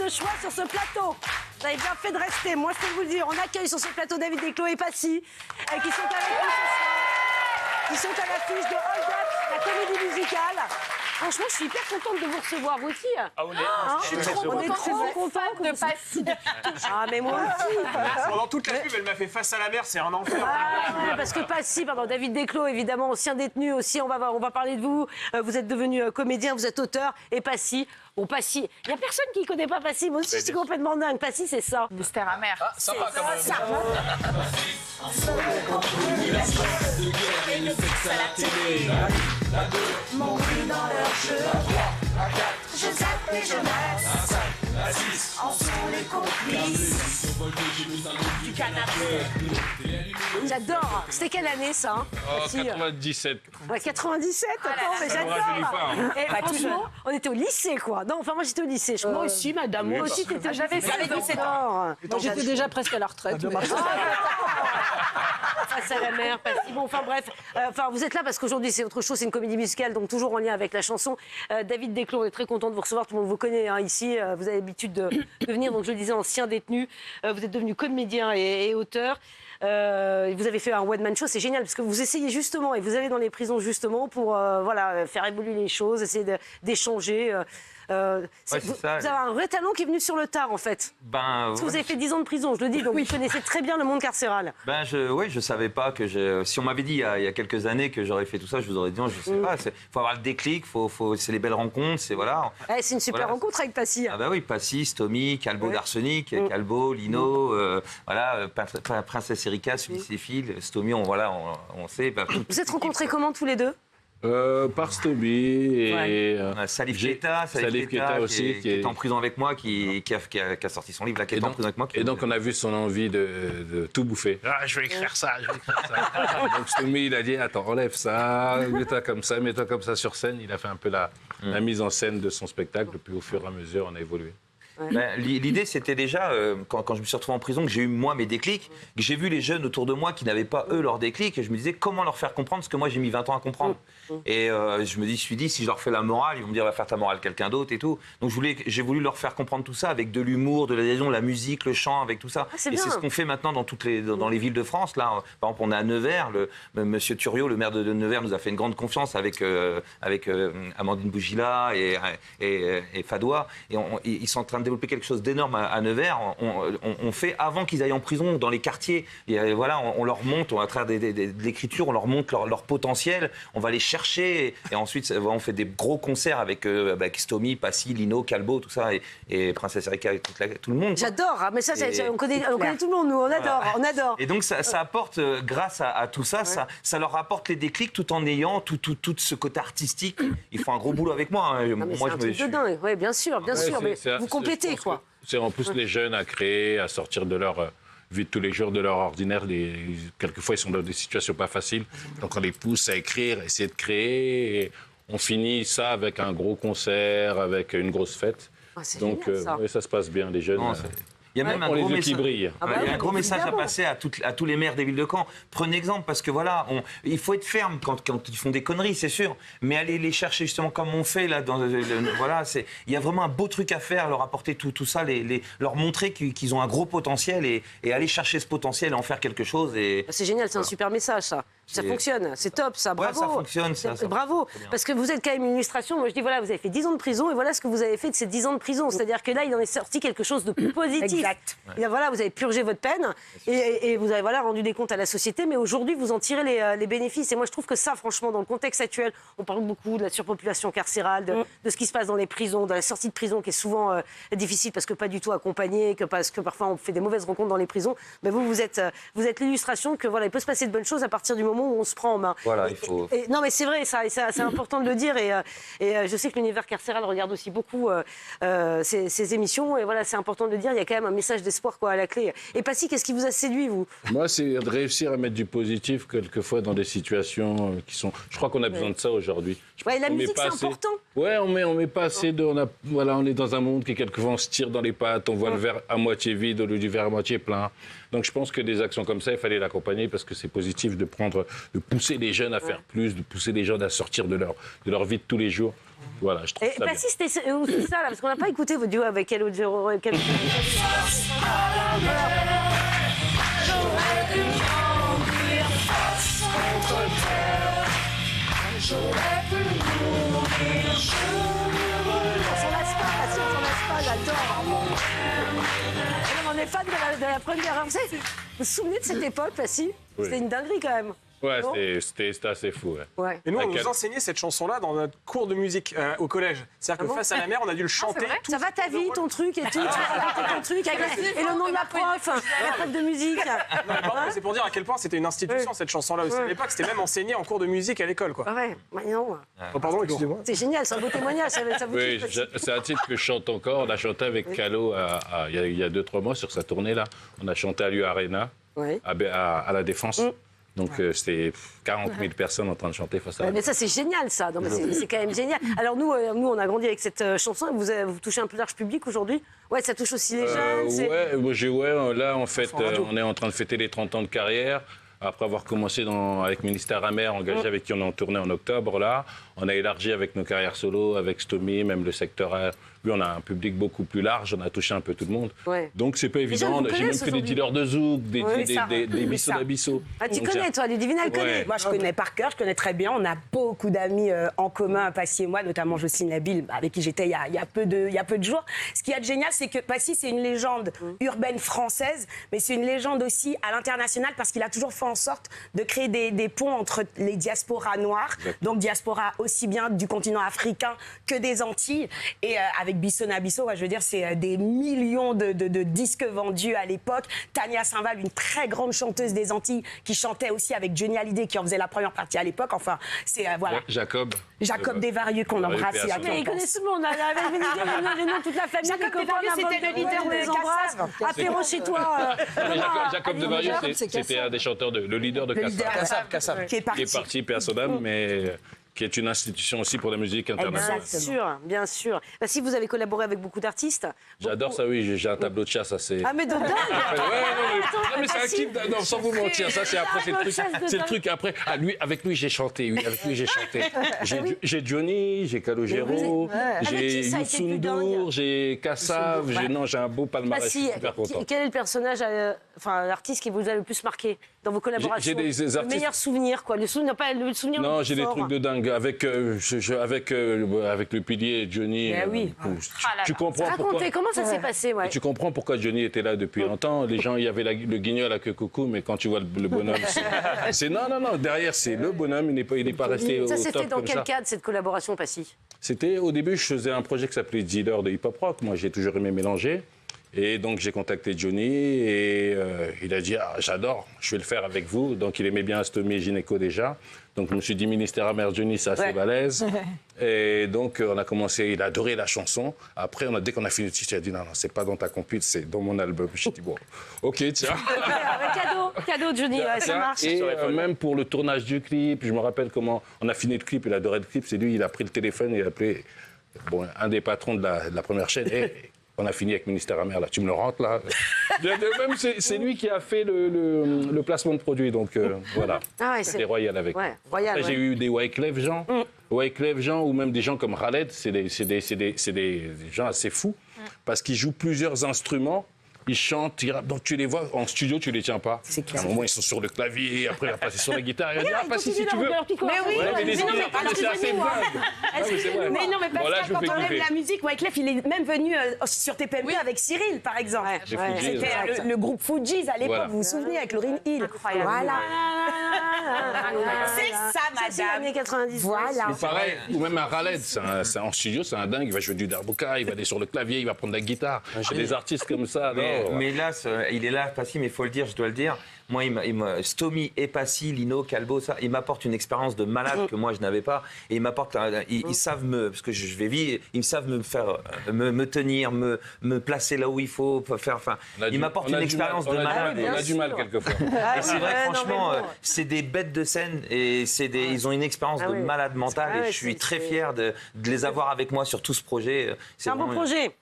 de choix sur ce plateau. Vous avez bien fait de rester. Moi, je peux vous le dire, on accueille sur ce plateau David Desclos et Passy, qui sont avec nous ce soir, qui sont à l'affiche de Hold Up, la comédie musicale. Franchement, je suis hyper contente de vous recevoir, vous aussi. Ah, je suis trop contente de Passy. Ah, mais moi aussi. Pendant toute la pub, elle m'a fait face à la mer, c'est un enfer. Ah, parce que Passy, pardon, David Desclos, évidemment, ancien détenu aussi, on va parler de vous. Vous êtes devenu comédien, vous êtes auteur. Et Passy, bon, Passy, il n'y a personne qui ne connaît pas Passy. Moi aussi, je suis complètement dingue. Passy, c'est ça. Mystère amer. Ah, sympa quand même. Mon cul dans leur jeu. Je zappe et je laisse. En sont les complices. Du canapé. J'adore. C'était quelle année, ça hein, Passy 97. Ouais, 97, attends, mais ça ne rajeunit pas, hein. Et franchement, on était au lycée, quoi. Non, enfin, moi, j'étais au lycée. Moi aussi, madame. Moi aussi, t'étais... J'avais 17 ans. Moi, j'étais déjà presque à la retraite. Face à la mer, Passy. Bon, enfin, bref. Enfin, vous êtes là parce qu'aujourd'hui, c'est autre chose. C'est une comédie musicale, donc toujours en lien avec la chanson. David Desclos, on est très content de vous recevoir. Tout le monde vous connaît hein, ici. Vous avez l'habitude de venir, donc je le disais, ancien détenu. Vous êtes devenu comédien et auteur. Vous avez fait un one-man show, c'est génial parce que vous essayez justement et vous allez dans les prisons justement pour voilà, faire évoluer les choses, essayer d'échanger. Vous avez un vrai talent qui est venu sur le tard en fait. Parce que vous avez fait 10 ans de prison, je le dis, donc vous connaissez très bien le monde carcéral. Je savais pas que si on m'avait dit il y a quelques années que j'aurais fait tout ça, je vous aurais dit non, je sais pas. Faut avoir le déclic, c'est les belles rencontres, c'est voilà. C'est une super rencontre avec Passy. Ah bah oui, Passy, Stomy, Calbo d'Arsenic, Calbo, Lino, voilà, Princesse Erika, Suicéphile, Stomy, on sait. Vous êtes rencontrés comment tous les deux? Par Stomy et Salif Keita aussi qui est en prison avec moi, qui a sorti son livre là, qui est en prison avec moi. Et donc on a vu son envie de tout bouffer. Ah, je vais écrire ça, je vais écrire ça. Donc Stomy il a dit attends, enlève ça, mets-toi comme ça sur scène. Il a fait un peu la mise en scène de son spectacle, puis au fur et à mesure on a évolué. L'idée, c'était déjà, quand je me suis retrouvé en prison, que j'ai eu, moi, mes déclics, que j'ai vu les jeunes autour de moi qui n'avaient pas, eux, leurs déclics, et je me disais, comment leur faire comprendre ce que moi, j'ai mis 20 ans à comprendre. Et je me suis dit, si je leur fais la morale, ils vont me dire, va faire ta morale quelqu'un d'autre et tout. Donc, j'ai voulu leur faire comprendre tout ça avec de l'humour, de l'adhésion, la musique, le chant, avec tout ça. Et c'est ce qu'on fait maintenant dans les villes de France. Là, par exemple, on est à Nevers, monsieur Thuriot, le maire de Nevers, nous a fait une grande confiance avec Amandine Bougila et Fadoua. Et ils sont en train de développer quelque chose d'énorme à Nevers. On fait avant qu'ils aillent en prison dans les quartiers. Et voilà, on leur montre, à travers de l'écriture, on leur montre leur potentiel. On va les chercher et ensuite on fait des gros concerts avec Stomy, Passy, Lino, Calbo, tout ça et Princesse Erika et tout le monde. J'adore, mais ça, on connaît tout le monde, nous, on adore. Et donc ça apporte, grâce à tout ça, ça leur apporte les déclics tout en ayant tout ce côté artistique. Ils font un gros boulot avec moi. Moi, c'est un truc de dingue, oui, bien sûr, mais vous complétez, quoi. C'est en plus les jeunes à créer, à sortir de leur vie de tous les jours, de leur ordinaire. Quelquefois, ils sont dans des situations pas faciles. Donc, on les pousse à écrire, à essayer de créer. Et on finit ça avec un gros concert, avec une grosse fête. Donc, génial, ça se passe bien, les jeunes. Il y a même un gros message, il y a un gros message à passer à tous les maires des villes de Caen. Prenez exemple, parce que voilà, il faut être ferme quand ils font des conneries, c'est sûr, mais aller les chercher justement comme on fait là. Voilà, il y a vraiment un beau truc à faire, leur apporter tout ça, leur montrer qu'ils ont un gros potentiel et aller chercher ce potentiel et en faire quelque chose. C'est génial, c'est un super message ça. Ça fonctionne, c'est top, ça, bravo. Ouais, ça fonctionne, ça. Bravo, parce que vous êtes quand même une illustration. Moi, je dis, voilà, vous avez fait 10 ans de prison, et voilà ce que vous avez fait de ces 10 ans de prison. C'est-à-dire que là, il en est sorti quelque chose de plus positif. Exact. Et voilà, vous avez purgé votre peine, et vous avez rendu des comptes à la société, mais aujourd'hui, vous en tirez les bénéfices. Et moi, je trouve que ça, franchement, dans le contexte actuel, on parle beaucoup de la surpopulation carcérale, de ce qui se passe dans les prisons, de la sortie de prison, qui est souvent difficile, parce que pas du tout accompagnée, parce que parfois, on fait des mauvaises rencontres dans les prisons. Mais vous êtes l'illustration que, voilà, il peut se passer de bonnes choses à partir du moment où on se prend en main. Voilà, il faut... non, mais c'est vrai, c'est important de le dire. Et je sais que l'univers carcéral regarde aussi beaucoup ces émissions. Et voilà, c'est important de le dire. Il y a quand même un message d'espoir à la clé. Et Passy, qu'est-ce qui vous a séduit, vous? Moi, c'est de réussir à mettre du positif, quelquefois, dans des situations qui sont... Je crois qu'on a besoin de ça aujourd'hui. La musique, c'est important. Ouais, on met pas assez de... on est dans un monde qui, quelquefois, on se tire dans les pattes. On voit le verre à moitié vide au lieu du verre à moitié plein. Donc, je pense que des actions comme ça, il fallait l'accompagner parce que c'est positif de pousser les jeunes à faire plus, de pousser les jeunes à sortir de leur vie de tous les jours Voilà, je trouve Et ça bien. Passy, c'était ça, là, parce qu'on n'a pas écouté votre duo avec Hello Gero. On s'en lasse pas, Passy, on s'en lasse pas, j'adore. On est fan de la première. Vous savez, vous vous souvenez de cette époque, Passy? Oui. C'était une dinguerie quand même. Ouais, Non c'était assez fou. Ouais. Ouais. Et nous, on Laquelle nous enseignait cette chanson-là dans notre cours de musique au collège. C'est-à-dire que bon face à la mer, on a dû le chanter. vrai tout Ça va ta vie, ton truc et tout, tu vas raconter ton truc et le nom de la prof, la prof de musique. Non, mais par contre, c'est pour dire à quel point c'était une institution, cette chanson-là aussi. À l'époque, c'était même enseigné en cours de musique à l'école, quoi. Ah ouais, bah non, Oh, pardon, excusez-moi. c'est génial, c'est un beau témoignage, ça vous Oui, touche, Passy. c'est un titre que je chante encore. On a chanté avec Calo il y a 2-3 mois sur sa tournée là. On a chanté à l'U Arena, Ouais. à la Défense. Donc c'était 40 000 personnes en train de chanter face à Ouais, la mais ça, c'est génial, ça. Non, mais c'est quand même génial. Alors, nous, on a grandi avec cette chanson. Vous touchez un plus large public aujourd'hui? Ouais, ça touche aussi les jeunes. c'est- Là, en fait, on est en train de fêter les 30 ans de carrière. Après avoir commencé avec Ministère Amer, engagé avec qui on est en tournée en octobre, là, on a élargi avec nos carrières solo, avec Stomy, même le secteur A. Lui, on a un public beaucoup plus large, on a touché un peu tout le monde. Ouais. Donc, c'est pas gens évident. vous J'ai même connaissent fait des aujourd'hui. dealers de zouk, des ça. bisous Ça. d'Abisso. Ah, tu Donc, connais, toi, Ludivina, elle connaît. Ouais. Moi, je connais par cœur, je connais très bien. On a beaucoup d'amis en commun, Passy et moi, notamment Jocelyne Nabil, avec qui j'étais il y a peu de jours. Ce qu'il y a de génial, c'est que Passy, c'est une légende urbaine française, mais c'est une légende aussi à l'international parce qu'il a toujours fait en sorte de créer des ponts entre les diasporas noires, donc diaspora aussi bien du continent africain que des Antilles. Et avec Bisso Nabisso, je veux dire, c'est des millions de disques vendus à l'époque. Tania Saint-Val, une très grande chanteuse des Antilles, qui chantait aussi avec Johnny Hallyday, qui en faisait la première partie à l'époque. Enfin, c'est voilà. Jacob. Jacob Desvarieux qu'on Desvarieux, embrasse. paix à il y a son Mais qui ils on pense. connaissent tout le monde. Avec les noms de toute la famille, Jacob les copains, Desvarieux, la c'était bande le leader on les de embrasse. Cassav. Apéro chez toi. Mais Jacob Desvarieux, c'est c'était un des chanteurs, le leader de Le leader Cassav. qui est Qui parti. est parti, paix à son âme, mais qui est une institution aussi pour la musique internationale. Bien sûr, bien sûr. Bah, si vous avez collaboré avec beaucoup d'artistes. J'adore ça, oui. J'ai un tableau de chasse assez. Ah, mais de dingue. Ouais, non, mais c'est un Passy. clip. Non, sans vous mentir, ça c'est après, c'est le tableau de truc. chasse de C'est le dingue. truc après. Ah, avec lui j'ai chanté. Oui, avec lui j'ai chanté. J'ai Johnny, j'ai Calogero, Avec j'ai qui ça a été plus dingue Youssoundour, j'ai Kassav, j'ai un beau palmarès. Je Passy, suis super content. quel est le personnage, enfin l'artiste qui vous a le plus marqué dans vos collaborations? J'ai des Le artistes- meilleur souvenir, quoi. Le souvenir, pas le souvenir. le Non, plus j'ai des fort. trucs de dingue. Avec le pilier Johnny. Ben oui. Tu comprends pourquoi. Racontez, comment ça s'est passé, ouais. Tu comprends pourquoi Johnny était là depuis longtemps. Les gens, il y avait le guignol à queue coucou, mais quand tu vois le bonhomme, c'est non. Derrière, c'est le bonhomme. Il n'est pas resté au Ça s'est fait top dans comme quel ça. cadre, cette collaboration, Passy? C'était au début, je faisais un projet qui s'appelait Dealer de hip-hop rock. Moi, j'ai toujours aimé mélanger. Et donc, j'ai contacté Johnny et il a dit j'adore, je vais le faire avec vous. Donc, il aimait bien Stomy et Gynéco déjà. Donc, je me suis dit Ministère Amer, Johnny, c'est assez balèze. Et donc, on a commencé, il a adoré la chanson. Après, dès qu'on a fini le titre, il a dit non, c'est pas dans ta compute, c'est dans mon album. J'ai dit bon, ok, tiens. Cadeau, Johnny, ouais, ça marche. Et même pour le tournage du clip, je me rappelle comment on a fini le clip, il adorait le clip. C'est lui, il a pris le téléphone et il a appelé un des patrons de la première chaîne. Et on a fini avec Ministère Amer, là. Tu me le rentres, là. Même, c'est lui qui a fait le placement de produit. Donc, voilà. Ah ouais, C'était royal avec ouais, lui. royal, Après, ouais. j'ai eu des Wyclef Jean. Wyclef Jean, ou même des gens comme Khaled. C'est des gens assez fous. Parce qu'ils jouent plusieurs instruments. Ils chantent, ils rappent. Donc tu les vois en studio, tu les tiens pas. C'est clair. À un moment, ils sont sur le clavier, après, il va passer sur la guitare. Il va dire passe ici si tu veux. Mais oui, Ouais, mais les mais non, mais idées, parce c'est que assez nous, dingue. Ah, mais c'est vrai. Mais non, mais parce Bon, là, que je vous quand fais on aime kiffer. la musique, Wyclef, il est même venu sur TPMP avec Cyril, par exemple. Ouais, J'ai ouais. Fugees, C'était le groupe Fugees à l'époque, Voilà. vous vous souvenez, avec Lauryn Hill. Incroyable. Voilà. C'est ça, C'est les madame. années 90. Voilà. Pareil, ou même un Khaled, en studio, c'est un dingue. Il va jouer du darbuka, il va aller sur le clavier, il va prendre la guitare. J'ai des artistes comme ça. Mais là, il est là, Passy, mais il faut le dire, je dois le dire. Moi, Stomy et Passy, Lino, Calbo, ça, ils m'apportent une expérience de malade que moi je n'avais pas. Et ils m'apportent, ils savent parce que je vais vivre, ils savent me faire, me tenir, me placer là où il faut faire. Enfin, ils m'apportent une expérience de malade. On a du mal quelquefois. Et c'est vrai que non, franchement, mais bon. c'est des bêtes de scène et ils ont une expérience Ah de oui. malade mentale Ah ouais, et je suis c'est- très fier de les avoir avec moi sur tout ce projet. C'est un beau vraiment- projet.